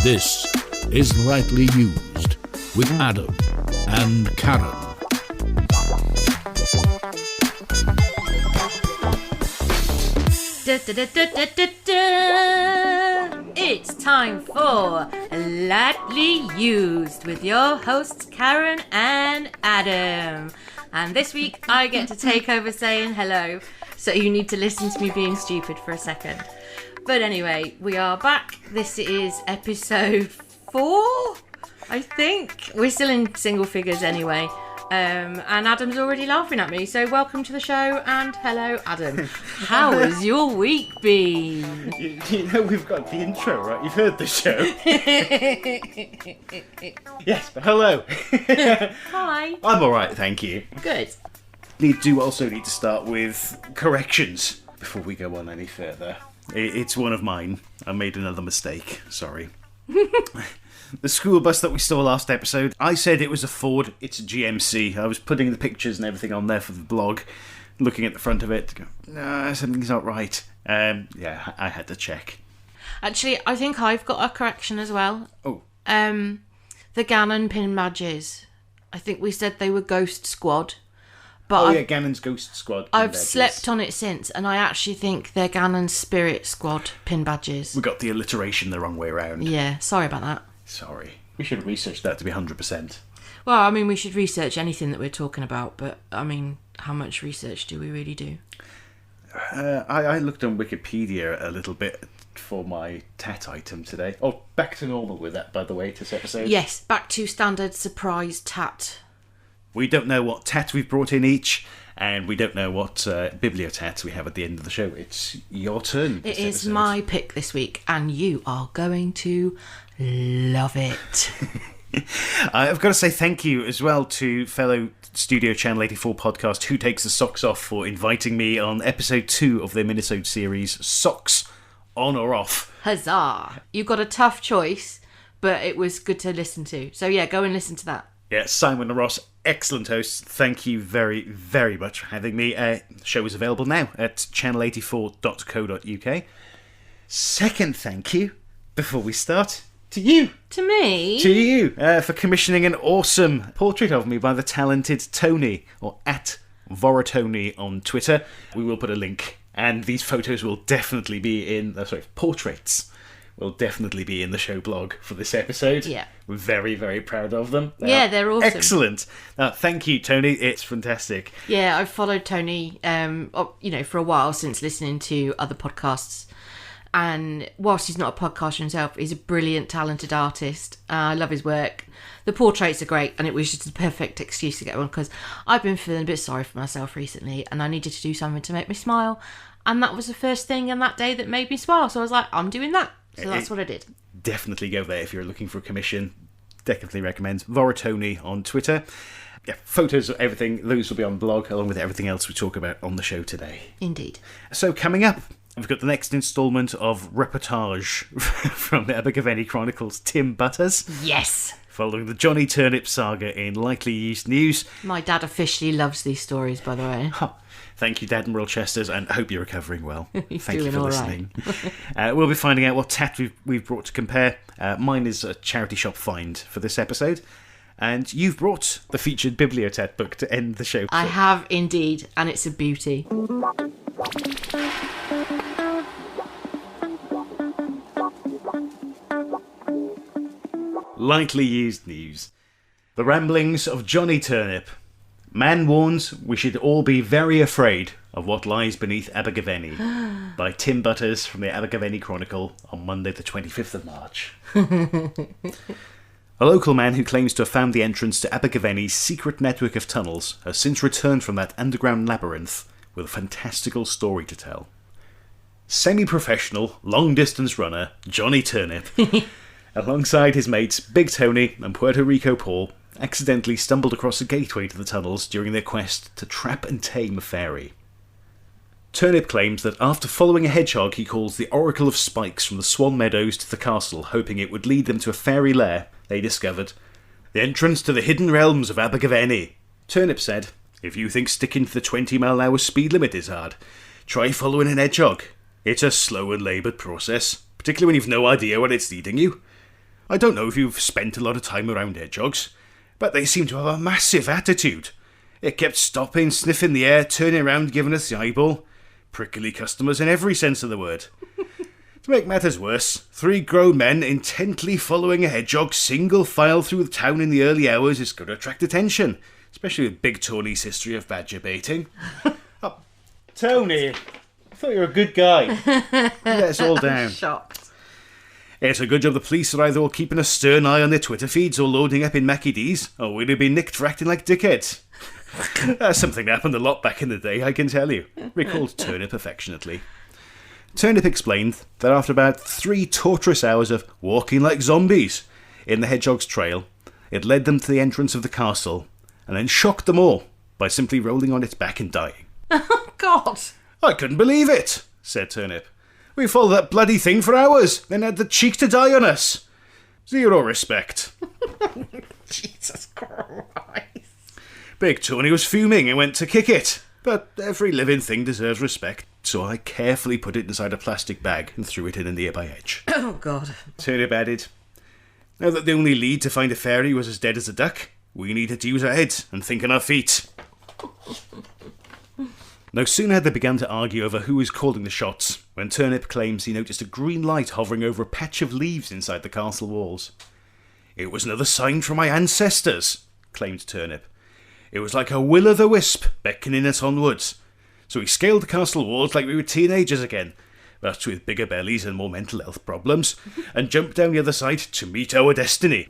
This is Rightly Used with Adam and Karen. It's time for Lightly Used with your hosts Karen and Adam. And this week I get to take over saying hello, so you need to listen to me being stupid for a second. But anyway, we are back. This is episode 4, I think. We're still in single figures anyway. And Adam's already laughing at me, so welcome to the show, and hello, Adam. How has your week been? You know we've got the intro, right? You've heard the show. Yes, but hello. Hi. I'm alright, thank you. Good. We do also need to start with corrections before we go on any further. It's one of mine. I made another mistake, sorry. The school bus that we saw last episode, I said it was a Ford, it's a GMC. I was putting the pictures and everything on there for the blog, looking at the front of it, no, something's not right. Yeah, I had to check. Actually, I think I've got a correction as well. Oh. The Gannon pin badges. I think we said they were Ghost Squad. But Gannon's Ghost Squad. I've slept on it since, and I actually think they're Gannon's Spirit Squad pin badges. We got the alliteration the wrong way around. Yeah, sorry about that. Sorry. We should have researched that to be 100%. Well, I mean, we should research anything that we're talking about, but, I mean, how much research do we really do? I looked on Wikipedia a little bit for my Tat item today. Oh, back to normal with that, by the way, this episode. Yes, back to standard surprise Tat. We don't know what Tat we've brought in each, and we don't know what Bibliotat we have at the end of the show. It's your turn. It is my pick this week, and you are going to love it. I've got to say thank you as well to fellow Studio Channel 84 podcast Who Takes the Socks Off for inviting me on episode 2 of their minisode series, Socks On or Off. Huzzah! You got a tough choice, but it was good to listen to. So yeah, go and listen to that. Yeah, Simon and Ross, excellent hosts. Thank you very, very much for having me. The show is available now at channel84.co.uk. Second thank you, before we start, to you. To me? To you, for commissioning an awesome portrait of me by the talented Tony, or at Voratony on Twitter. We will put a link, and these photos will definitely be in, portraits will definitely be in the show blog for this episode. Yeah. We're very, very proud of them. They're awesome. Excellent. Thank you, Tony. It's fantastic. Yeah, I've followed Tony, for a while since listening to other podcasts. And whilst he's not a podcaster himself, he's a brilliant, talented artist. I love his work. The portraits are great, and it was just the perfect excuse to get one, because I've been feeling a bit sorry for myself recently, and I needed to do something to make me smile. And that was the first thing on that day that made me smile. So I was like, I'm doing that. So that's what I did. Definitely go there if you're looking for a commission. Definitely recommend Voratony on Twitter. Yeah, photos of everything, those will be on blog, along with everything else we talk about on the show today. Indeed. So coming up, we've got the next instalment of reportage from the Abergavenny Chronicle's Tim Butters. Yes! Following the Johnny Turnip saga in Likely Used News. My dad officially loves these stories, by the way. Thank you, Dad and Rochesters, and hope you're recovering well. Thank you for listening. Right. We'll be finding out what Tat we've brought to compare. Mine is a charity shop find for this episode. And you've brought the featured Bibliotat book to end the show. I have indeed, and it's a beauty. Likely Used News. The Ramblings of Johnny Turnip. Man warns we should all be very afraid of what lies beneath Abergavenny, by Tim Butters from the Abergavenny Chronicle on Monday the 25th of March. A local man who claims to have found the entrance to Abergavenny's secret network of tunnels has since returned from that underground labyrinth with a fantastical story to tell. Semi-professional, long-distance runner Johnny Turnip, alongside his mates Big Tony and Puerto Rico Paul, accidentally stumbled across a gateway to the tunnels during their quest to trap and tame a fairy. Turnip claims that after following a hedgehog he calls the Oracle of Spikes from the Swan Meadows to the castle, hoping it would lead them to a fairy lair, they discovered the entrance to the hidden realms of Abergavenny. Turnip said, "If you think sticking to the 20-mile-an-hour speed limit is hard, try following an hedgehog. It's a slow and laboured process, particularly when you've no idea where it's leading you. I don't know if you've spent a lot of time around hedgehogs, but they seem to have a massive attitude. It kept stopping, sniffing the air, turning around, giving us the eyeball. Prickly customers in every sense of the word. To make matters worse, 3 grown men intently following a hedgehog single file through the town in the early hours is going to attract attention, especially with Big Tony's history of badger baiting. Oh, Tony, I thought you were a good guy. You let us all down. Shocked. It's a good job the police are either all keeping a stern eye on their Twitter feeds or loading up in Mackie D's, or we'd have been nicked for acting like dickheads. That's something that happened a lot back in the day, I can tell you, recalled Turnip affectionately. Turnip explained that after about 3 torturous hours of walking like zombies in the hedgehog's trail, it led them to the entrance of the castle and then shocked them all by simply rolling on its back and dying. Oh, God. I couldn't believe it, said Turnip. We followed that bloody thing for hours, then had the cheek to die on us. 0 respect. Jesus Christ. Big Tony was fuming and went to kick it, but every living thing deserves respect, so I carefully put it inside a plastic bag and threw it in a nearby hedge. Oh, God. Turnip added, now that the only lead to find a fairy was as dead as a duck, we needed to use our heads and think on our feet. No sooner had they begun to argue over who was calling the shots, when Turnip claims he noticed a green light hovering over a patch of leaves inside the castle walls. It was another sign from my ancestors, claimed Turnip. It was like a will-o'-the-wisp beckoning us onwards. So we scaled the castle walls like we were teenagers again, but with bigger bellies and more mental health problems, and jumped down the other side to meet our destiny.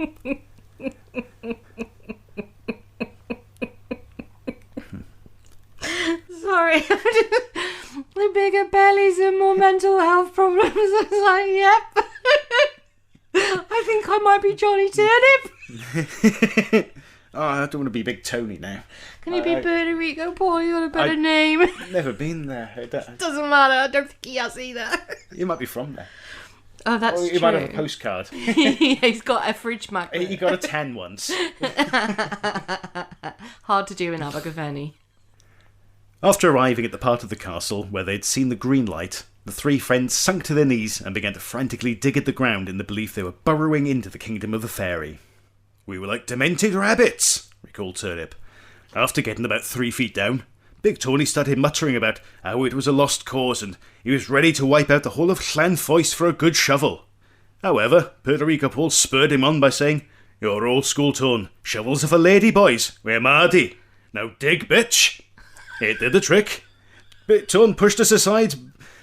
Sorry. The bigger bellies and more mental health problems. I was like, yep. I think I might be Johnny Turnip. Oh, I don't want to be Big Tony now. Can you be Puerto Rico boy? You got a better name. Never been there. Doesn't matter. I don't think he has either. You might be from there. Oh, that's Or you true. might have a postcard. He's got a fridge magnet. He got a 10 once. Hard to do in Abergavenny. After arriving at the part of the castle where they'd seen the green light, the 3 friends sunk to their knees and began to frantically dig at the ground in the belief they were burrowing into the kingdom of the fairy. We were like demented rabbits, recalled Turnip. After getting about 3 feet down, Big Tony started muttering about how it was a lost cause and he was ready to wipe out the whole of Clan Foyce for a good shovel. However, Puerto Rico Paul spurred him on by saying, "Your old school tone, shovels are for lady boys, we're Mardy. Now dig, bitch." It did the trick. Big Tone pushed us aside,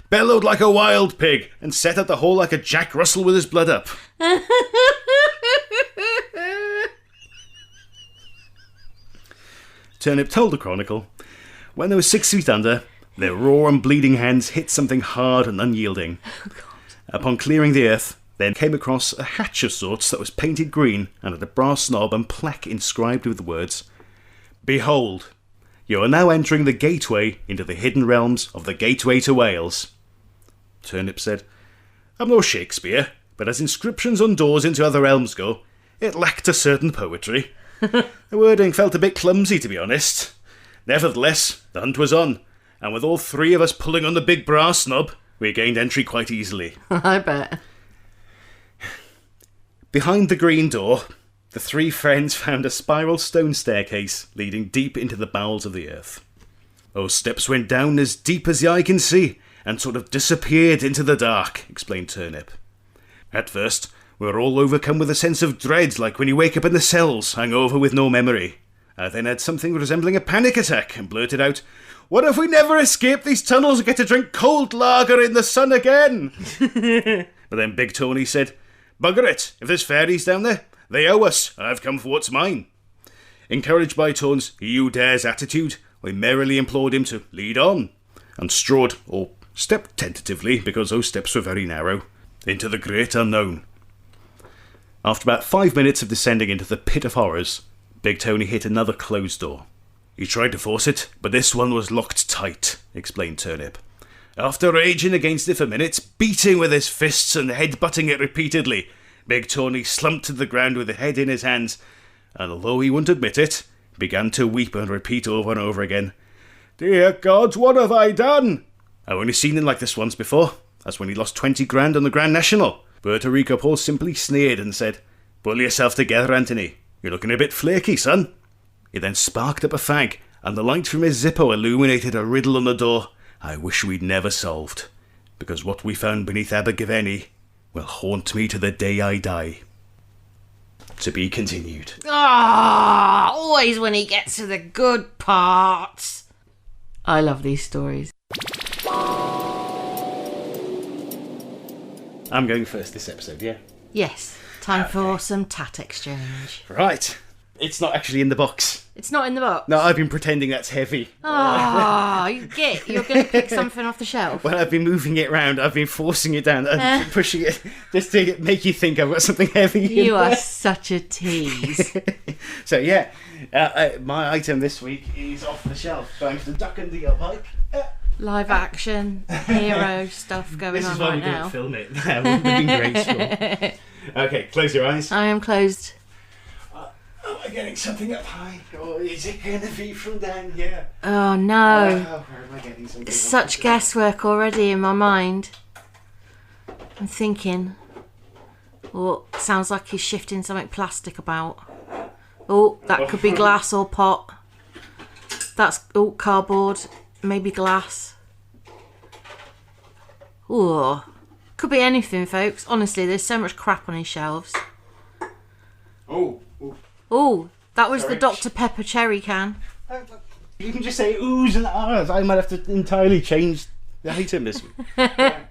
bellowed like a wild pig, and set at the hole like a Jack Russell with his blood up. Turnip told the Chronicle, when they were 6 feet under, their raw and bleeding hands hit something hard and unyielding. Upon clearing the earth, they came across a hatch of sorts that was painted green and had a brass knob and plaque inscribed with the words, "Behold, you are now entering the gateway into the hidden realms of the Gateway to Wales." Turnip said, "I'm no Shakespeare, but as inscriptions on doors into other realms go, it lacked a certain poetry. The wording felt a bit clumsy, to be honest. Nevertheless, the hunt was on, and with all 3 of us pulling on the big brass knob, we gained entry quite easily." I bet. Behind the green door, the 3 friends found a spiral stone staircase leading deep into the bowels of the earth. Those steps went down as deep as the eye can see, and sort of disappeared into the dark, explained Turnip. At first, we were all overcome with a sense of dread, like when you wake up in the cells, hungover with no memory. I then had something resembling a panic attack, and blurted out, "What if we never escape these tunnels and get to drink cold lager in the sun again?" But then Big Tony said, "Bugger it, if there's fairies down there, they owe us, and I've come for what's mine." Encouraged by Tone's "you dares" attitude, we merrily implored him to lead on, and strode, or stepped tentatively, because those steps were very narrow, into the great unknown. After about 5 minutes of descending into the pit of horrors, Big Tony hit another closed door. He tried to force it, but this one was locked tight, explained Turnip. After raging against it for minutes, beating with his fists and head-butting it repeatedly, Big Tony slumped to the ground with his head in his hands, and although he wouldn't admit it, began to weep and repeat over and over again, "Dear God, what have I done?" I've only seen him like this once before. That's when he lost 20 grand on the Grand National. Puerto Rico Paul simply sneered and said, Pull yourself together, Anthony. You're looking a bit flaky, son. He then sparked up a fag, and the light from his Zippo illuminated a riddle on the door I wish we'd never solved, because what we found beneath Abergavenny will haunt me to the day I die. To be continued. Ah, always when he gets to the good parts. I love these stories. I'm going first this episode, yeah? Yes, time for some Tat Exchange. Right. It's not actually in the box. It's not in the box. No, I've been pretending that's heavy. Ah, you're going to pick something off the shelf. When I've been moving it around, I've been forcing it down and pushing it just to make you think I've got something heavy in You are there. such a tease. So yeah, my item this week is off the shelf. Thanks to Duck and the Mike. Live action, hero stuff going This on is why right we now. didn't film it. That wouldn't have been graceful. Okay, close your eyes. I am closed. Am I getting something up high? Or is it going to be from down here? Oh no. Where am I getting something It's up? such guesswork already in my mind. I'm thinking. Oh, sounds like he's shifting something plastic about. Oh, that could be glass or pot. That's cardboard, maybe glass. Oh, could be anything, folks. Honestly, there's so much crap on his shelves. Oh, that was Sorry. the Dr. Pepper cherry can. You can just say oohs and ahs. I might have to entirely change the item this week. I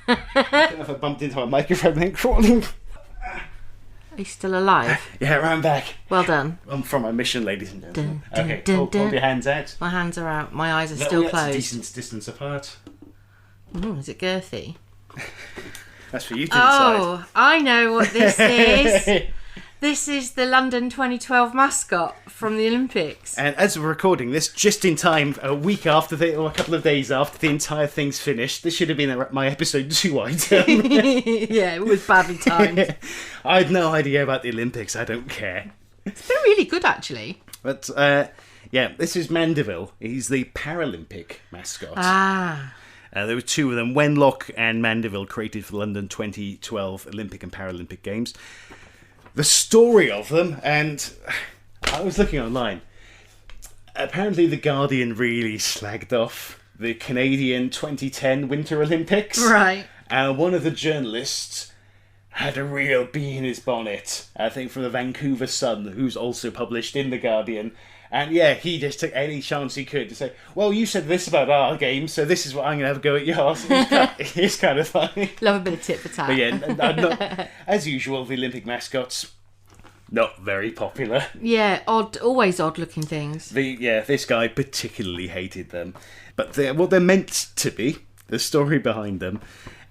don't know if I bumped into my microphone then crawling. Are you still alive? Yeah, round back. Well done. I'm from my mission, ladies and gentlemen. Dun, Okay, dun, hold dun. your hands out. My hands are out. My eyes are No, still that's a closed. decent distance apart. Ooh, is it girthy? That's for you to decide. Oh, I know what this is. This is the London 2012 mascot from the Olympics. And as we're recording this, just in time, a week after, or a couple of days after the entire thing's finished, this should have been my episode 2 item. Yeah, it was badly timed. I had no idea about the Olympics, I don't care. It's been really good, actually. But, yeah, this is Mandeville. He's the Paralympic mascot. Ah. There were 2 of them, Wenlock and Mandeville, created for the London 2012 Olympic and Paralympic Games. The story of them, and I was looking online, apparently the Guardian really slagged off the Canadian 2010 Winter Olympics. Right. And one of the journalists had a real bee in his bonnet, I think from the Vancouver Sun, who's also published in the Guardian. And yeah, he just took any chance he could to say, well, you said this about our game, so this is what I'm going to have a go at yours. It's kind of funny. Love a bit of tit for tat. But yeah, not, as usual, the Olympic mascots, not very popular. Yeah, odd, always odd looking things. This guy particularly hated them. But they're what they're meant to be, the story behind them.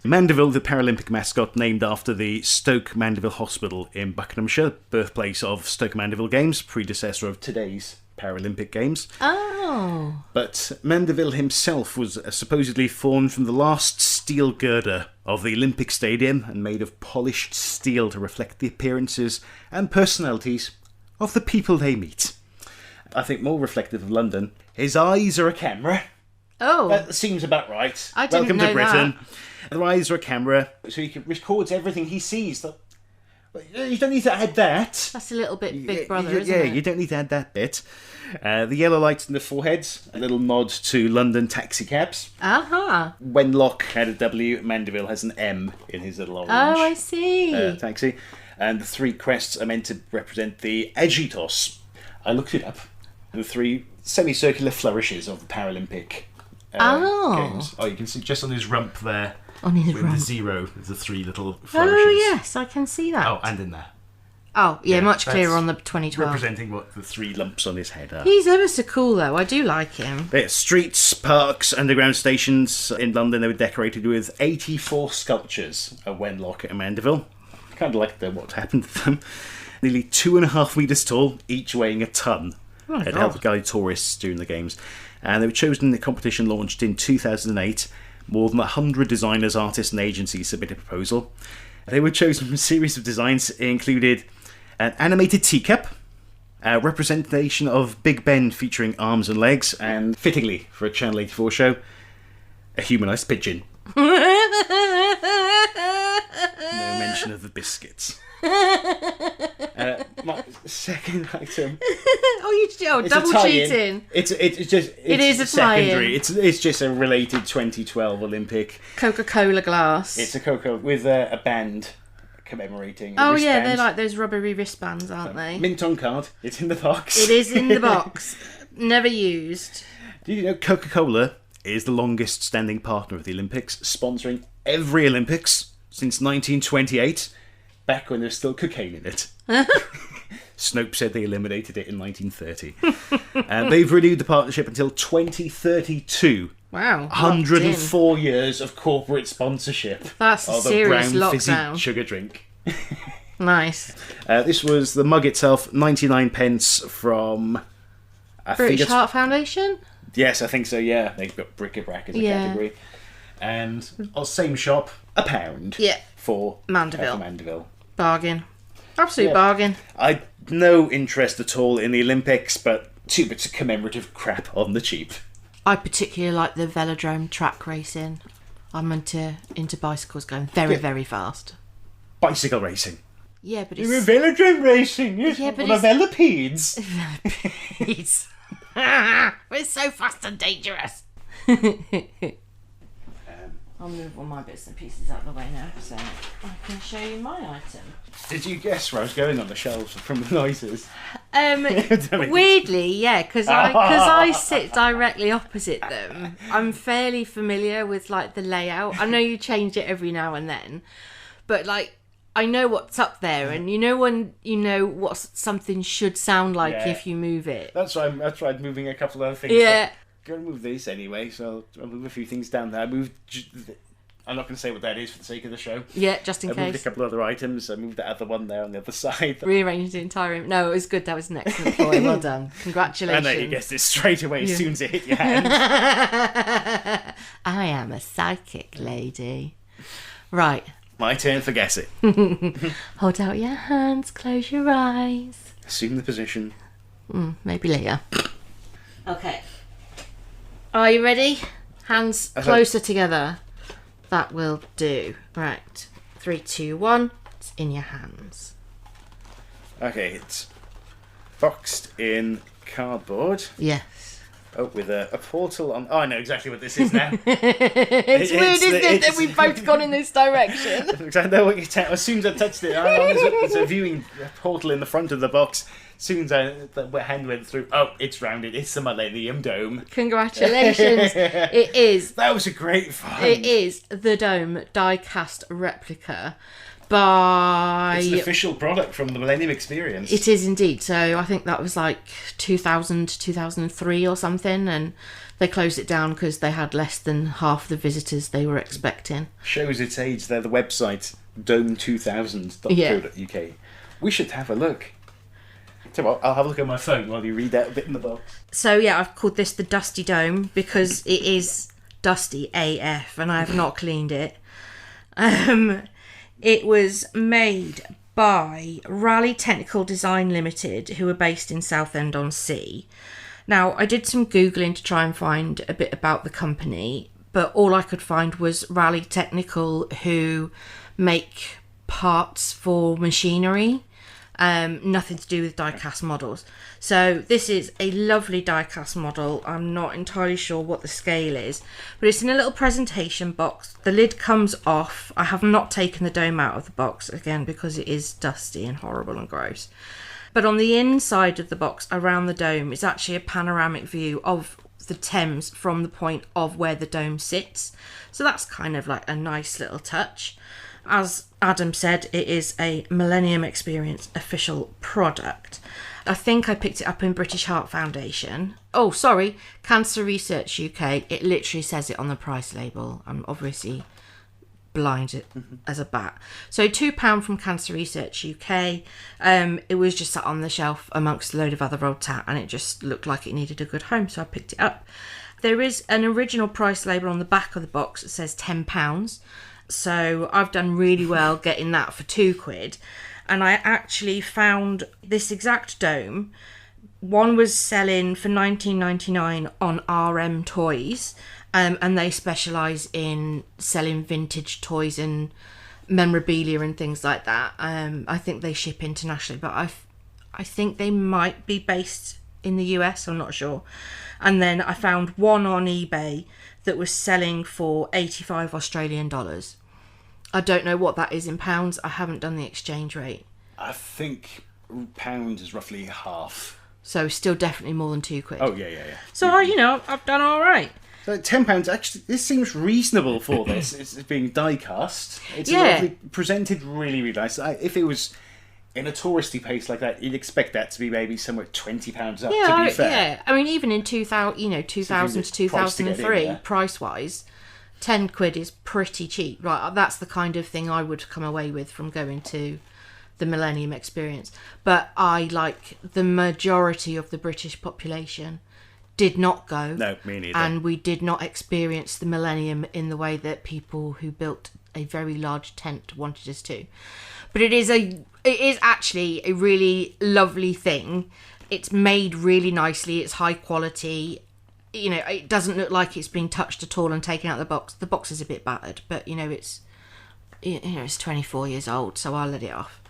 Mandeville, the Paralympic mascot, named after the Stoke Mandeville Hospital in Buckinghamshire, birthplace of Stoke Mandeville Games, predecessor of today's Paralympic Games. Oh. But Mandeville himself was supposedly formed from the last steel girder of the Olympic Stadium and made of polished steel to reflect the appearances and personalities of the people they meet. I think more reflective of London, his eyes are a camera. Oh. That seems about right. I didn't Welcome know to Britain. Their eyes are a camera, so he records everything he sees. You don't need to add that. That's a little bit Big Brother, isn't yeah, it? you don't need to add that bit. The yellow lights in the foreheads, a little nod to London taxi cabs. Aha. Wenlock had a W, Mandeville has an M in his little orange Oh, I see. taxi. And the 3 crests are meant to represent the Agitos. I looked it up. The 3 semicircular flourishes of the Paralympic Games. Oh, you can see just on his rump there. On his with rump. the 0, the 3 little flourishes. Oh, yes, I can see that. Oh, and in there. Oh, yeah, much that's clearer on the 2012. Representing what the 3 lumps on his head are. He's ever so cool, though. I do like him. Yeah, streets, parks, underground stations in London, they were decorated with 84 sculptures of Wenlock and Mandeville. Kind of like what happened to them. Nearly 2.5 metres tall, each weighing a tonne. Oh, It helped guide tourists during the games. And they were chosen, the competition launched in 2008. More than 100 designers, artists and agencies submitted a proposal. They were chosen from a series of designs. It included an animated teacup, a representation of Big Ben featuring arms and legs, and, fittingly for a Channel 84 show, a humanised pigeon. No mention version of the biscuits. My second item. Double cheating. It's a secondary. It's just a related 2012 Olympic Coca-Cola glass. It's a Coca with a band commemorating. They're like those rubbery wristbands, aren't they? Mint on card. It's in the box. It is in the box. Never used. Did you know Coca-Cola is the longest standing partner of the Olympics, sponsoring every Olympics since 1928, back when there was still cocaine in it. Snopes said they eliminated it in 1930. And they've renewed the partnership until 2032. Wow. 104 years of corporate sponsorship. That's a serious brown lockdown. fizzy sugar drink. Nice. This was the mug itself, 99 pence from... British Heart Foundation? Yes, I think so, yeah. They've got bric-a-brac as a category. And same shop, £1. Yeah. For Mandeville. Bargain. Absolute bargain. I no interest at all in the Olympics, but 2 bits of commemorative crap on the cheap. I particularly like the velodrome track racing. I'm into bicycles going very fast. Bicycle racing. Yeah, but You're a velodrome racing. Yeah, but it's... Velocipedes. Velocipedes. We're so fast and dangerous. I'll move all my bits and pieces out of the way now so I can show you my item. Did you guess where I was going on the shelves from the noises? Weirdly, yeah, because I sit directly opposite them. I'm fairly familiar with like the layout. I know you change it every now and then, but like I know what's up there, and you know when you know what something should sound like if you move it. That's why I'm moving a couple of other things. Yeah. Going to move these anyway, so I'll move a few things down there. I'm not going to say what that is for the sake of the show. Yeah, just in case. I moved a couple of other items. I moved that other one there on the other side. Rearranged the entire room. No, it was good. That was an excellent boy. Well done. Congratulations. I know you guessed it straight away as soon as it hit your hand. I am a psychic lady. Right. My turn for guessing. Hold out your hands. Close your eyes. Assume the position. Maybe later. Okay. Are you ready? Hands closer together. That will do. Right. 3, 2, 1. It's in your hands. Okay, it's boxed in cardboard. Yes. Oh, with a portal on... Oh, I know exactly what this is now. It's weird, isn't it, that we've both gone in this direction? I know what you're as soon as I touched it, there's a viewing portal in the front of the box. As soon as the hand went through, it's rounded. It's the Millennium Dome. Congratulations. It is. That was a great find. It is the Dome die-cast replica by... It's an official product from the Millennium Experience. It is indeed. So I think that was like 2000, 2003 or something, and they closed it down because they had less than half the visitors they were expecting. Shows its age there, the website, dome2000.co.uk. We should have a look. I'll have a look at my phone while you read that bit in the box. So yeah, I've called this the Dusty Dome because it is dusty AF and I have not cleaned it. It was made by Raleigh Technical Design Limited, who are based in Southend-on-Sea. Now, I did some Googling to try and find a bit about the company, but all I could find was Raleigh Technical, who make parts for machinery. Nothing to do with die-cast models. So this is a lovely die-cast model. I'm not entirely sure what the scale is, but it's in a little presentation box. The lid comes off. I have not taken the dome out of the box, again, because it is dusty and horrible and gross. But on the inside of the box, around the dome, is actually a panoramic view of the Thames from the point of where the dome sits. So that's kind of like a nice little touch. As Adam said, it is a Millennium Experience official product. I think I picked it up in British Heart Foundation. Oh, sorry, Cancer Research UK. It literally says it on the price label. I'm obviously blind as a bat. So £2 from Cancer Research UK. It was just sat on the shelf amongst a load of other old tat, and it just looked like it needed a good home, so I picked it up. There is an original price label on the back of the box that says £10. So I've done really well getting that for £2. And I actually found this exact dome. One was selling for $19.99 on RM Toys, and they specialise in selling vintage toys and memorabilia and things like that. I think they ship internationally, but I think they might be based in the US, I'm not sure. And then I found one on eBay that was selling for 85 Australian dollars. I don't know what that is in pounds. I haven't done the exchange rate. I think pound is roughly half. So still definitely more than £2. Oh, yeah. So, I've done all right. So £10, actually, this seems reasonable for this. It's being die-cast. It's presented really, really nice. If it was in a touristy place like that, you'd expect that to be maybe somewhere £20 up, to be fair. Yeah, I mean, even in 2000 to 2003, price-wise, £10 is pretty cheap. Right, that's the kind of thing I would come away with from going to the Millennium Experience. But the majority of the British population did not go. No, me neither. And we did not experience the Millennium in the way that people who built a very large tent wanted us to. But it is actually a really lovely thing. It's made really nicely. It's high quality. It doesn't look like it's been touched at all and taken out of the box. The box is a bit battered, but it's 24 years old, so I'll let it off.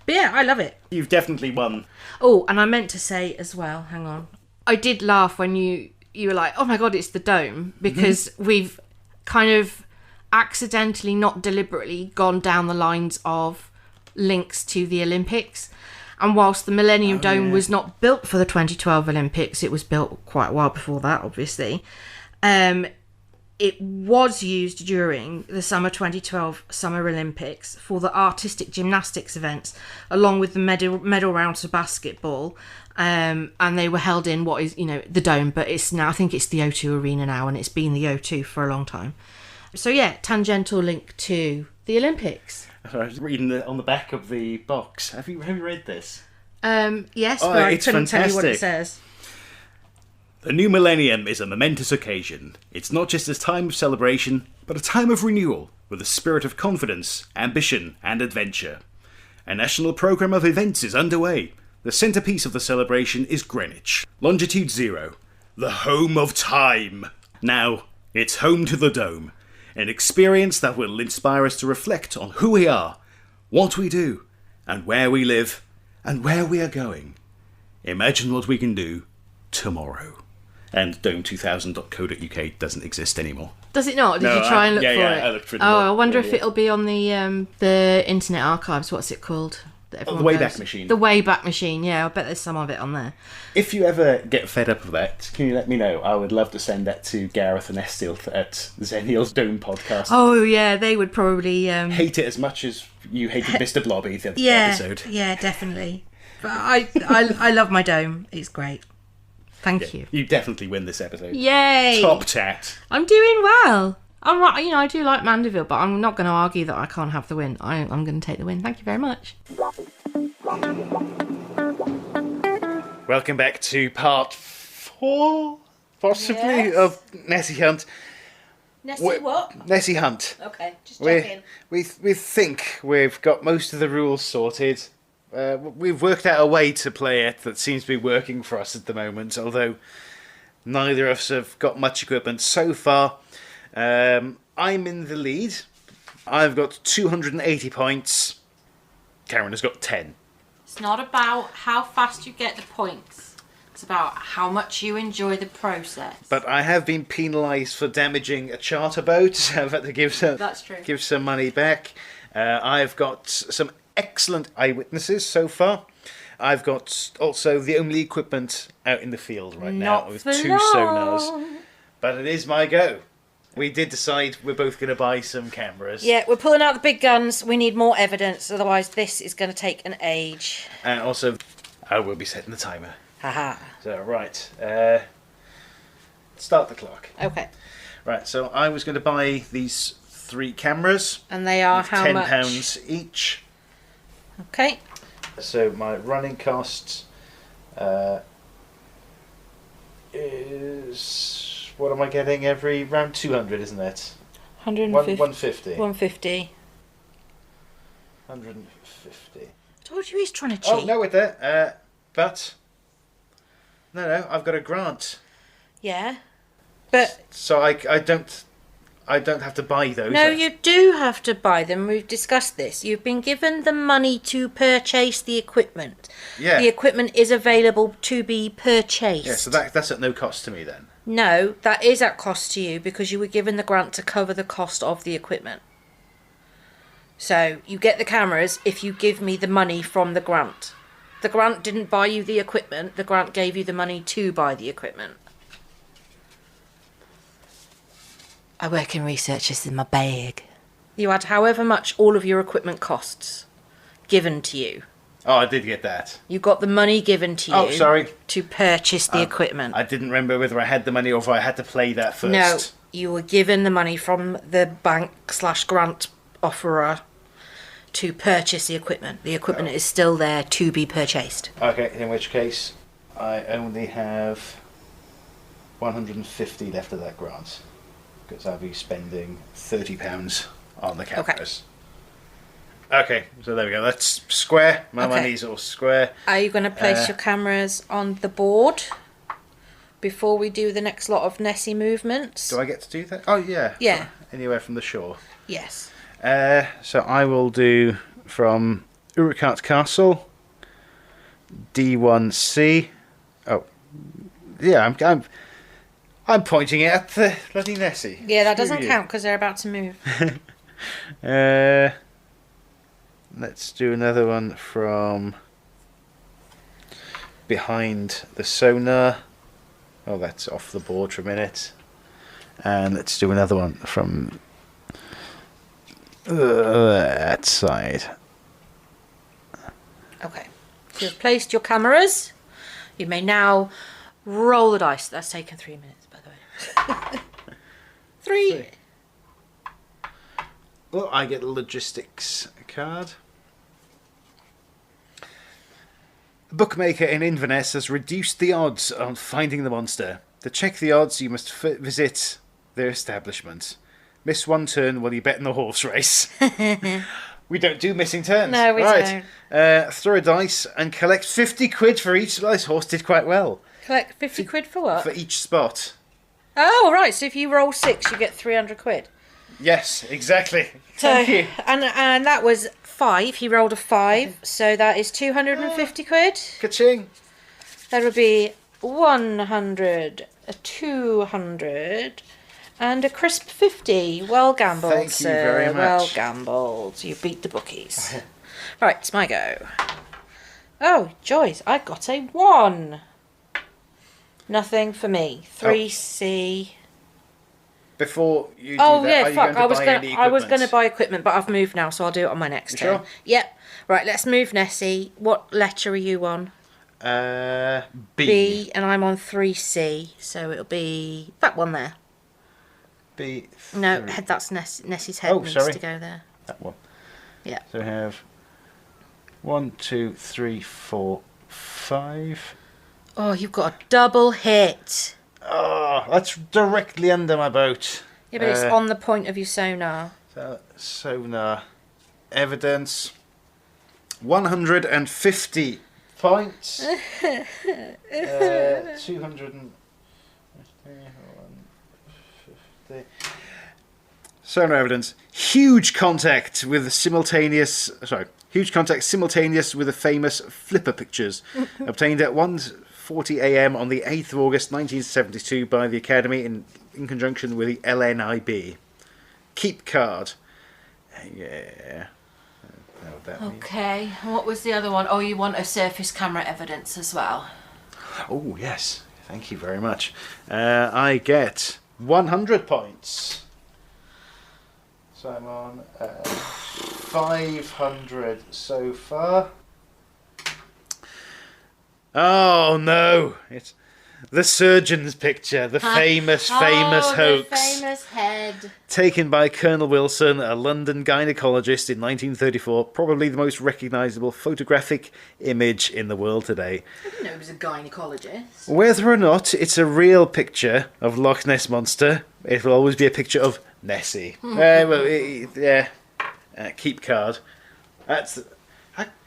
But yeah, I love it. You've definitely won. Oh, and I meant to say as well, hang on. I did laugh when you were like, oh my God, it's the dome, because we've kind of accidentally, not deliberately, gone down the lines of links to the Olympics. And whilst the Millennium Dome was not built for the 2012 Olympics, it was built quite a while before that, obviously. It was used during the summer 2012 Summer Olympics for the artistic gymnastics events, along with the medal rounds for basketball. And they were held in what is, the dome, but it's now, I think it's the O2 Arena now, and it's been the O2 for a long time. So yeah, tangential link to the Olympics. I was reading on the back of the box. Have you read this? Yes, but I couldn't tell you what it says. The new millennium is a momentous occasion. It's not just a time of celebration, but a time of renewal, with a spirit of confidence, ambition, and adventure. A national programme of events is underway. The centrepiece of the celebration is Greenwich, longitude 0, the home of time. Now, it's home to the Dome, an experience that will inspire us to reflect on who we are, what we do, and where we live, and where we are going. Imagine what we can do tomorrow. And dome2000.co.uk doesn't exist anymore. Does it not? Did you try and look for it? Yeah, I looked for it. I wonder if it'll be on the Internet Archives. What's it called? The Wayback Machine. The Wayback Machine, yeah. I bet there's some of it on there. If you ever get fed up of that, can you let me know? I would love to send that to Gareth and Estill at Zennial's Dome podcast. Oh, yeah, they would probably... hate it as much as you hated Mr. Blobby the episode. Yeah, definitely. But I love my Dome. It's great. Thank you. You definitely win this episode. Yay! Top Tat. I'm doing well. I'm right. I do like Mandeville, but I'm not going to argue that I can't have the win. I'm going to take the win. Thank you very much. Welcome back to part 4, possibly, of Nessie Hunt. Nessie what? Nessie Hunt. Okay, just checking. We think we've got most of the rules sorted. We've worked out a way to play it that seems to be working for us at the moment, although neither of us have got much equipment so far. I'm in the lead. I've got 280 points. Karen has got 10. It's not about how fast you get the points. It's about how much you enjoy the process. But I have been penalised for damaging a charter boat. I've had to give some money back. I've got some excellent eyewitnesses so far. I've got also the only equipment out in the field right now with 2 sonars. But it is my go. We did decide we're both going to buy some cameras. Yeah, we're pulling out the big guns. We need more evidence, otherwise this is going to take an age. And also, I will be setting the timer. Haha. So, right. Start the clock. Okay. Right, so I was going to buy these 3 cameras. And they are how much? £10 each. Okay. So my running cost is... What am I getting every round? 200, isn't it? 150. 150. 150. I told you he's trying to cheat. Oh, no, with that. But... No, I've got a grant. Yeah. But... So I don't... I don't have to buy those. No, you do have to buy them. We've discussed this. You've been given the money to purchase the equipment. Yeah. The equipment is available to be purchased. Yeah, so that's at no cost to me then. No, that is at cost to you because you were given the grant to cover the cost of the equipment. So you get the cameras if you give me the money from the grant. The grant didn't buy you the equipment. The grant gave you the money to buy the equipment. I work in research. This is my bag. You had however much all of your equipment costs given to you. Oh, I did get that. You got the money given to you. Oh, sorry. To purchase the equipment. I didn't remember whether I had the money or if I had to play that first. No, you were given the money from the bank/grant offerer to purchase the equipment. The equipment is still there to be purchased. Okay, in which case I only have 150 left of that grant because I'll be spending £30 on the cameras. Okay, so there we go. That's square. My money's all square. Are you going to place your cameras on the board before we do the next lot of Nessie movements? Do I get to do that? Oh, yeah. Yeah. Anywhere from the shore. Yes. So I will do from Urquhart Castle, D1C. Oh, yeah, I'm pointing it at the bloody Nessie. Yeah, that doesn't count because they're about to move. Let's do another one from behind the sonar. Oh, that's off the board for a minute. And let's do another one from that side. Okay. So you've placed your cameras. You may now roll the dice. That's taken 3 minutes, by the way. Three. Well, I get a logistics card. A bookmaker in Inverness has reduced the odds on finding the monster. To check the odds, you must visit their establishment. Miss one turn while you bet in the horse race. We don't do missing turns. No, we don't. Throw a dice and collect 50 quid for each. Well, this horse did quite well. Collect 50 quid for what? For each spot. Oh, right. So if you roll 6, you get 300 quid. Yes, exactly. Thank you. And that was 5. He rolled a 5. So that is 250 quid. Ka-ching. That would be 100, a 200, and a crisp 50. Well gambled, Thank you sir. very much. Well gambled. You beat the bookies. Right, it's my go. Oh, joys. I got a 1. Nothing for me. 3C. Before you do Oh, that, yeah, are you fuck. going to buy any I was equipment? going to buy equipment, but I've moved now, so I'll do it on my next turn. Sure? Yep. Right, let's move Nessie. What letter are you on? B. B, and I'm on 3C, so it'll be that one there. B. No, that's Nessie's head needs sorry. to go there. That one. Yeah. So we have 1, 2, 3, 4, 5. Oh, you've got a double hit. Oh, that's directly under my boat. Yeah, but it's on the point of your sonar. So, sonar evidence. 150 points. 250. Sonar evidence. Huge contact simultaneous with the famous flipper pictures obtained at 1:40 a.m. on the 8th of August 1972 by the Academy in conjunction with the LNIB. Keep card. Yeah. I know what that means. Okay, what was the other one? Oh, you want a surface camera evidence as well. Oh, yes. Thank you very much. I get 100 points. So I'm on 500 so far. Oh, no. It's the surgeon's picture. The famous hoax. The famous head. Taken by Colonel Wilson, a London gynaecologist in 1934. Probably the most recognisable photographic image in the world today. I didn't know he was a gynaecologist. Whether or not it's a real picture of Loch Ness Monster, it will always be a picture of Nessie. Keep card. I'm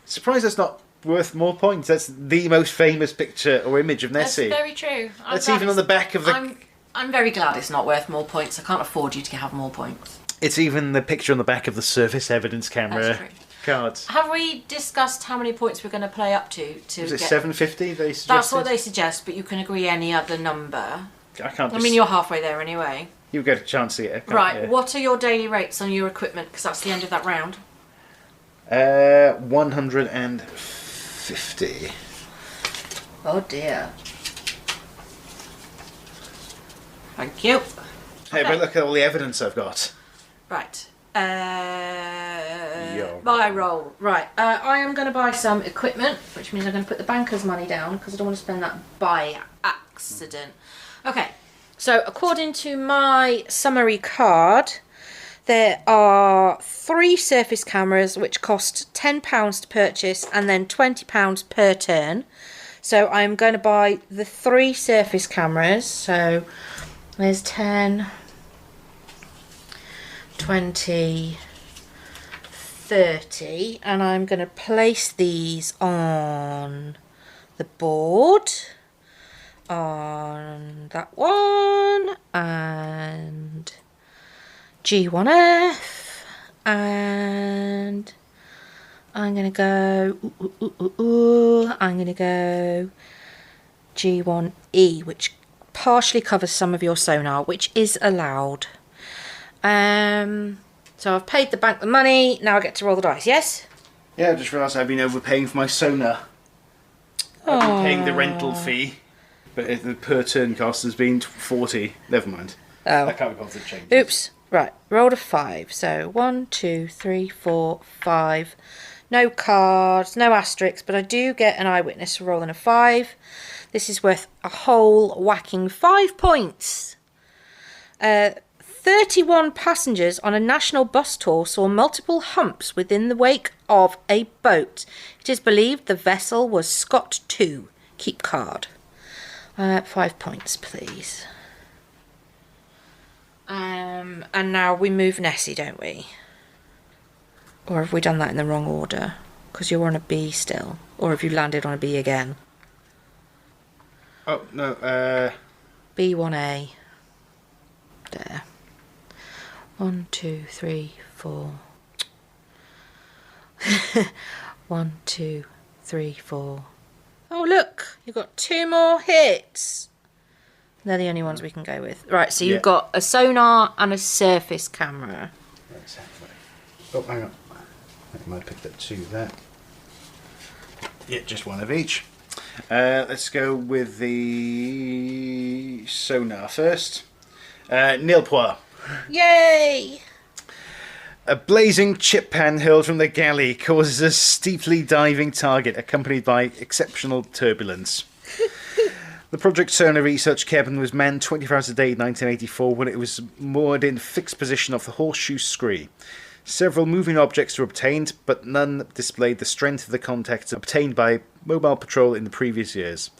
surprised that's not worth more points. That's the most famous picture or image of Nessie. That's very true. That's even on the back of the... I'm very glad it's not worth more points. I can't afford you to have more points. It's even the picture on the back of the surface evidence camera That's true. cards. Have we discussed how many points we're going to play up to Is it 750 they suggested? That's what they suggest, but you can agree any other number. I mean, you're halfway there anyway. You get a chance to get it. Right, what are your daily rates on your equipment? Because that's the end of that round. 150. Oh dear. Thank you. Hey, but look at all the evidence I've got. Right. Buy roll. Right. I am going to buy some equipment, which means I'm going to put the banker's money down because I don't want to spend that by accident. Okay. So according to my summary card, there are 3 surface cameras which cost £10 to purchase and then £20 per turn. So I'm going to buy the 3 surface cameras. So there's 10, 20, 30, and I'm going to place these on the board, on that one, and G1F, and I'm going to go, I'm going to go G1E, which partially covers some of your sonar, which is allowed. So I've paid the bank the money, now I get to roll the dice, yes? Yeah, I just realised I've been overpaying for my sonar. I've been paying the rental fee, but the per turn cost has been 40. Never mind. Oh. I can't be bothered to change. Oops. Right, rolled a 5. So 1, 2, 3, 4, 5. No cards, no asterisks, but I do get an eyewitness for rolling a 5. This is worth a whole whacking 5 points. 31 passengers on a national bus tour saw multiple humps within the wake of a boat. It is believed the vessel was Scott 2. Keep card. 5 points, please. And now we move Nessie, don't we? Or have we done that in the wrong order? Because you're on a B still. Or have you landed on a B again? Oh, no, B1A. There. 1, 2, 3, 4. 1, 2, 3, 4. Oh, look! You've got 2 more hits. They're the only ones we can go with. Right, so you've got a sonar and a surface camera. Exactly. Oh, hang on. I might have picked up 2 there. Yeah, just 1 of each. Let's go with the sonar first. Nil point. Yay! A blazing chip pan hurled from the galley causes a steeply diving target accompanied by exceptional turbulence. The Project Sonar research cabin was manned 24 hours a day in 1984 when it was moored in fixed position off the horseshoe scree. Several moving objects were obtained, but none displayed the strength of the contacts obtained by mobile patrol in the previous years.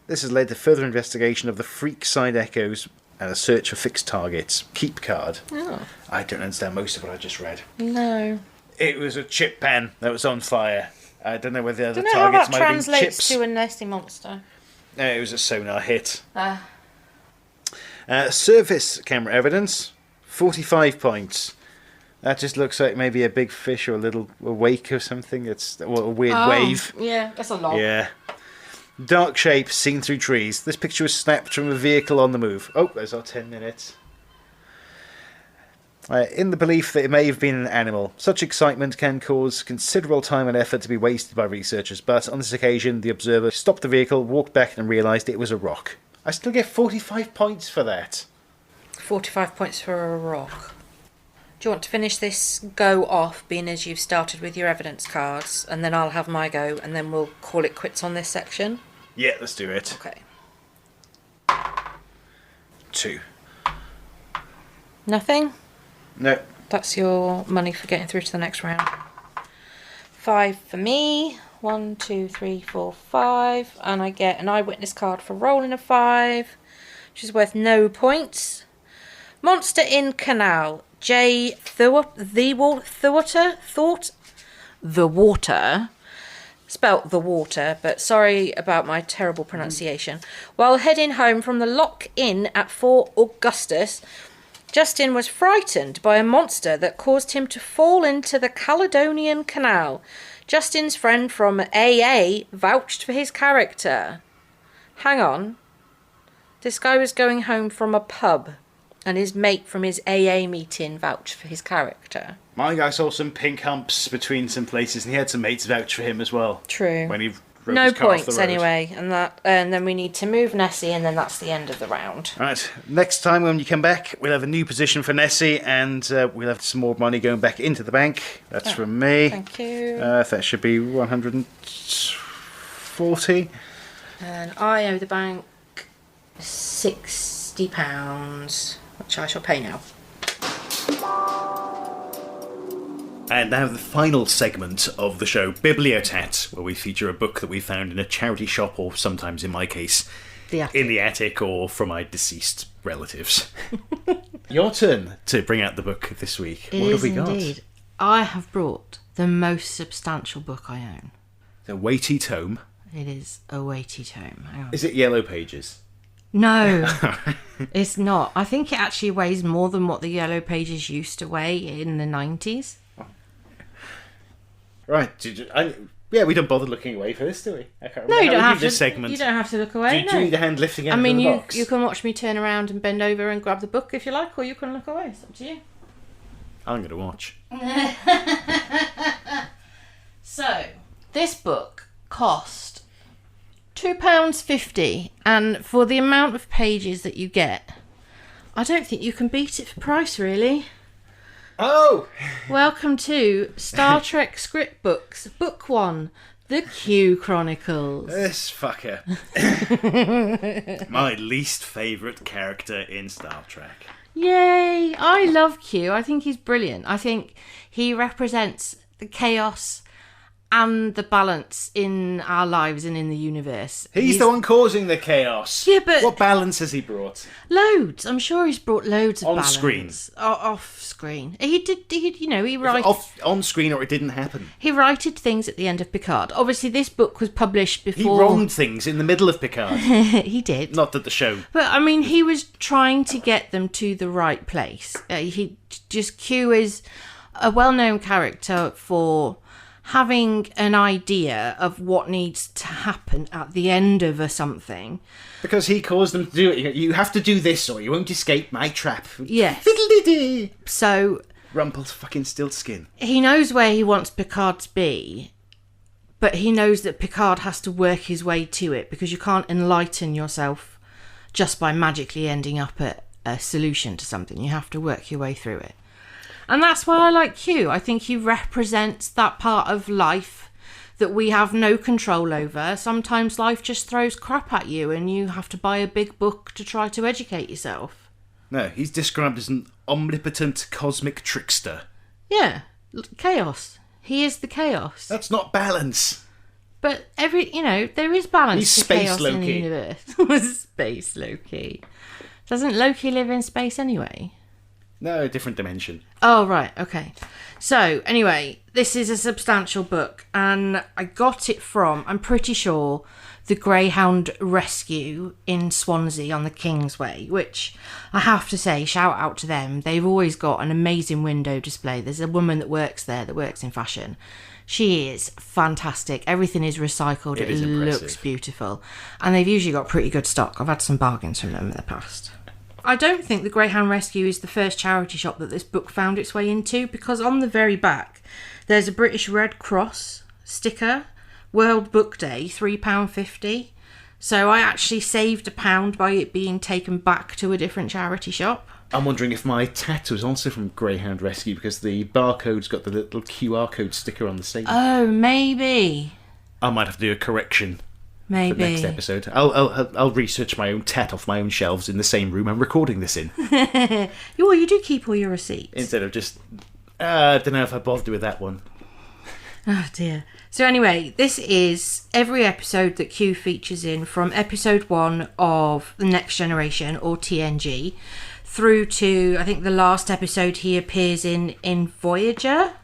This has led to further investigation of the freak side echoes and a search for fixed targets. Keep card. Oh. I don't understand most of what I just read. No. It was a chip pan that was on fire. I don't know whether the other Don't know how targets that might have been translates chips. to a nasty monster. It was a sonar hit. Surface camera evidence, 45 points. That just looks like maybe a big fish or a wake or something. It's a weird wave. Yeah, that's a lot. Yeah. Dark shape seen through trees. This picture was snapped from a vehicle on the move. Oh, there's our 10 minutes. In the belief that it may have been an animal, such excitement can cause considerable time and effort to be wasted by researchers, but on this occasion the observer stopped the vehicle, walked back and realised it was a rock. I still get 45 points for that. 45 points for a rock. Do you want to finish this go off, being as you've started with your evidence cards, and then I'll have my go, and then we'll call it quits on this section? Yeah, let's do it. Okay. 2. Nothing? No. That's your money for getting through to the next round. 5 for me. 1, 2, 3, 4, 5. And I get an eyewitness card for rolling a 5, which is worth no points. Monster in Canal. The water spelt the water, but sorry about my terrible pronunciation. While heading home from the Loch Inn at Fort Augustus, Justin was frightened by a monster that caused him to fall into the Caledonian Canal. Justin's friend from AA vouched for his character. Hang on. This guy was going home from a pub, and his mate from his AA meeting vouched for his character. My guy saw some pink humps between some places, and he had some mates vouch for him as well. True. When he rode No his car off the points road. anyway, and then we need to move Nessie, and then that's the end of the round. Right, next time when you come back, we'll have a new position for Nessie, and we'll have some more money going back into the bank. That's from me. Thank you. That should be 140. And I owe the bank £60, which I shall pay now. And now the final segment of the show, Bibliotat, where we feature a book that we found in a charity shop, or sometimes, in my case, The attic. in the attic, or from my deceased relatives. Your turn to bring out the book this week. What have we got? Indeed. I have brought the most substantial book I own. The weighty tome. It is a weighty tome. Hang on. Is it Yellow Pages? No, it's not. I think it actually weighs more than what the Yellow Pages used to weigh in the 90s. Right. We don't bother looking away for this, do we? I can't remember No, you how don't we have do to. this segment. You don't have to look away. Do you need a hand lifting out I mean, of the you box? you can watch me turn around and bend over and grab the book if you like, or you can look away. It's up to you. I'm going to watch. So, this book cost £2.50, and for the amount of pages that you get, I don't think you can beat it for price, really. Oh! Welcome to Star Trek Script Books, Book 1, The Q Chronicles. This fucker. My least favourite character in Star Trek. Yay! I love Q. I think he's brilliant. I think he represents the chaos and the balance in our lives and in the universe. He's the one causing the chaos. Yeah, but- What balance has he brought? Loads. I'm sure he's brought loads of On balance. screen. Off screen. He writes... On screen, or it didn't happen. He righted things at the end of Picard. Obviously, this book was published He before... wronged things in the middle of Picard. He did. Not that the show... But, I mean, he was trying to get them to the right place. Q is a well-known character for having an idea of what needs to happen at the end of something. Because he caused them to do it. You have to do this, or you won't escape my trap. Yes. Fiddle-dee-dee. So Rumple's fucking stiltskin. he knows where he wants Picard to be, but he knows that Picard has to work his way to it, because you can't enlighten yourself just by magically ending up at a solution to something. You have to work your way through it. And that's why I like Q. I think he represents that part of life that we have no control over. Sometimes life just throws crap at you and you have to buy a big book to try to educate yourself. No, he's described as an omnipotent cosmic trickster. Yeah, chaos. He is the chaos. That's not balance. But there is balance He's to space chaos in the Loki. universe. Space Loki. Doesn't Loki live in space anyway? No, different dimension. Oh, right, okay. So, anyway, this is a substantial book, and I got it from, I'm pretty sure, the Greyhound Rescue in Swansea on the Kingsway, which I have to say, shout out to them. They've always got an amazing window display. There's a woman that works there that works in fashion. She is fantastic. Everything is recycled. It is looks impressive. beautiful. And they've usually got pretty good stock. I've had some bargains from them in the past. I don't think the Greyhound Rescue is the first charity shop that this book found its way into, because on the very back there's a British Red Cross sticker, World Book Day, £3.50. So I actually saved £1 by it being taken back to a different charity shop. I'm wondering if my tat was also from Greyhound Rescue, because the barcode's got the little QR code sticker on the statement. Oh, maybe. I might have to do a correction for Maybe. the next episode. I'll research my own tat off my own shelves in the same room I'm recording this in. Well, you do keep all your receipts. Instead of just... I don't know if I bothered with that one. Oh dear. So anyway, this is every episode that Q features in, from episode 1 of The Next Generation, or TNG, through to, I think, the last episode he appears in Voyager.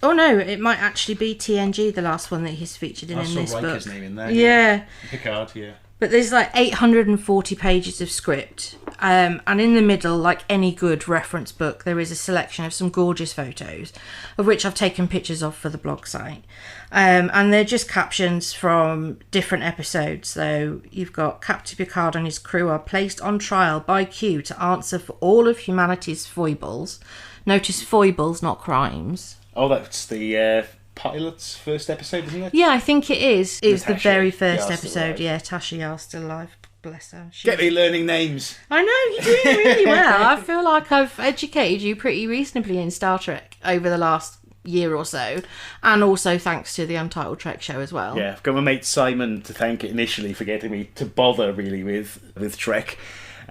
Oh no, it might actually be TNG, the last one that he's featured in this book. Riker's name in there. Yeah. Picard, yeah. But there's like 840 pages of script. And in the middle, like any good reference book, there is a selection of some gorgeous photos, of which I've taken pictures of for the blog site. And they're just captions from different episodes. So you've got Captain Picard and his crew are placed on trial by Q to answer for all of humanity's foibles. Notice foibles, not crimes. Oh, that's the pilot's first episode, isn't it? Yeah, I think it is. It was the very first Yar's episode. Yeah, Tasha Yar's still alive. Bless her. Get me learning names. I know, you're doing really well. I feel like I've educated you pretty reasonably in Star Trek over the last year or so, and also thanks to the Untitled Trek show as well. Yeah, I've got my mate Simon to thank initially for getting me to bother really with Trek.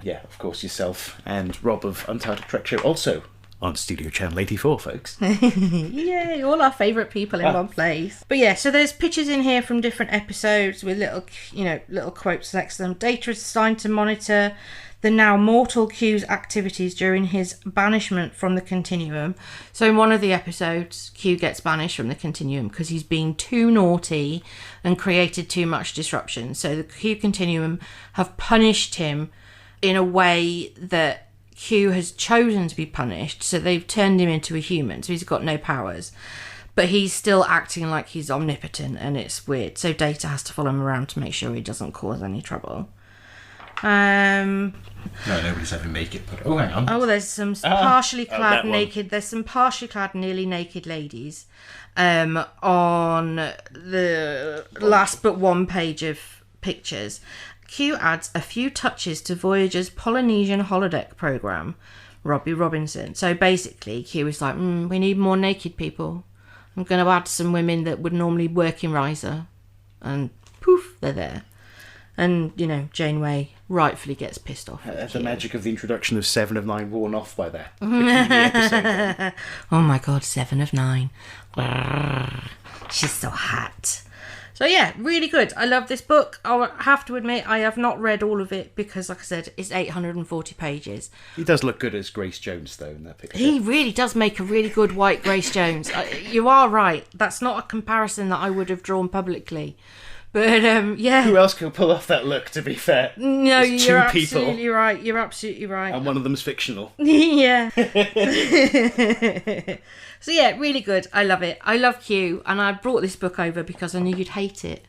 Yeah, of course yourself and Rob of Untitled Trek show also on Studio Channel 84, folks. Yay, all our favourite people in one place. But yeah, so there's pictures in here from different episodes with little quotes next to them. Data is assigned to monitor the now mortal Q's activities during his banishment from the Continuum. So in one of the episodes, Q gets banished from the Continuum because he's been too naughty and created too much disruption. So the Q Continuum have punished him in a way that Q has chosen to be punished, so they've turned him into a human, so he's got no powers. But he's still acting like he's omnipotent, and it's weird. So Data has to follow him around to make sure he doesn't cause any trouble. No, nobody's ever make it, but hang on. Oh, there's some partially clad naked. There's some partially clad, nearly naked ladies on the last but one page of pictures. Q adds a few touches to Voyager's Polynesian holodeck program, Robbie Robinson. So basically, Q is like, we need more naked people. I'm going to add some women that would normally work in Riser. And poof, they're there. And, Janeway rightfully gets pissed off. The magic of the introduction of 7 of 9 worn off by that episode. Oh my god, 7 of 9. She's so hot. So yeah, really good. I love this book. I have to admit, I have not read all of it because, like I said, it's 840 pages. He does look good as Grace Jones, though, in that picture. He really does make a really good white Grace Jones. You are right. That's not a comparison that I would have drawn publicly. But, yeah. Who else could pull off that look, to be fair? No, There's you're two people, absolutely right. You're absolutely right. and one of them's fictional. Yeah. So yeah, really good. I love it. I love Q, and I brought this book over because I knew you'd hate it.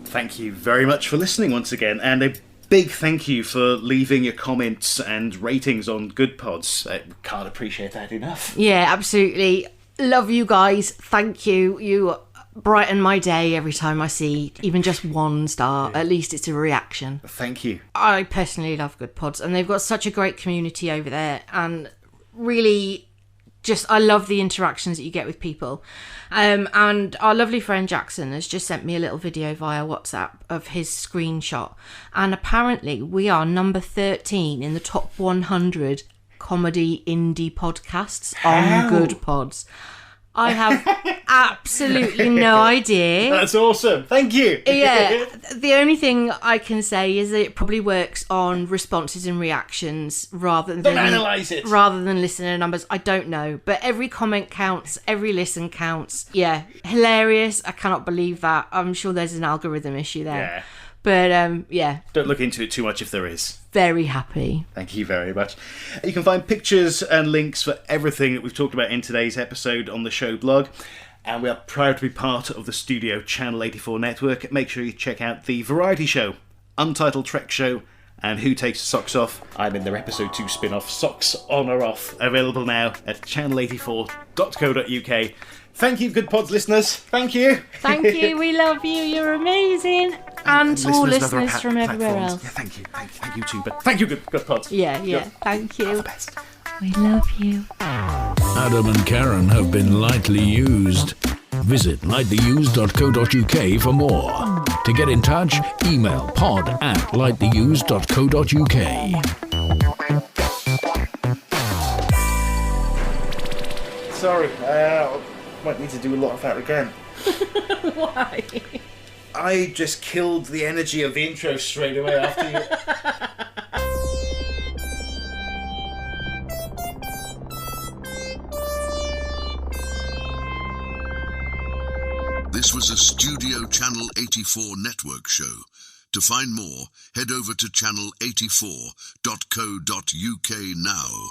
Thank you very much for listening once again, and a big thank you for leaving your comments and ratings on Good Pods. I can't appreciate that enough. Yeah, absolutely. Love you guys. Thank you. You brighten my day every time I see even just 1 star. At least it's a reaction. Thank you. I personally love Good Pods, and they've got such a great community over there, and really I love the interactions that you get with people. And our lovely friend Jackson has just sent me a little video via WhatsApp of his screenshot, and apparently we are number 13 in the top 100 comedy indie podcasts on Good Pods. I have absolutely no idea. That's awesome. Thank you. Yeah. The only thing I can say is that it probably works on responses and reactions rather than analyse it. Rather than listener numbers. I don't know. But every comment counts. Every listen counts. Yeah. Hilarious. I cannot believe that. I'm sure there's an algorithm issue there. Yeah. But, yeah. Don't look into it too much if there is. Very happy. Thank you very much. You can find pictures and links for everything that we've talked about in today's episode on the show blog. And we are proud to be part of the Studio Channel 84 network. Make sure you check out the variety show, Untitled Trek Show, and Who Takes the Socks Off. I'm in their episode 2 spin-off, Socks On or Off, available now at channel84.co.uk. Thank you, Good Pods listeners. Thank you. Thank you. We love you. You're amazing. And all listeners from everywhere else. Yeah, thank you. Thank you too. But thank you, Good Pods. Yeah. Thank you. You're the best. We love you. Adam and Karen have been lightly used. Visit lightlyused.co.uk for more. To get in touch, email pod@lightlyused.co.uk. Sorry, might need to do a lot of that again. Why? I just killed the energy of the intro straight away after you. This was a Studio Channel 84 network show. To find more, head over to channel84.co.uk now.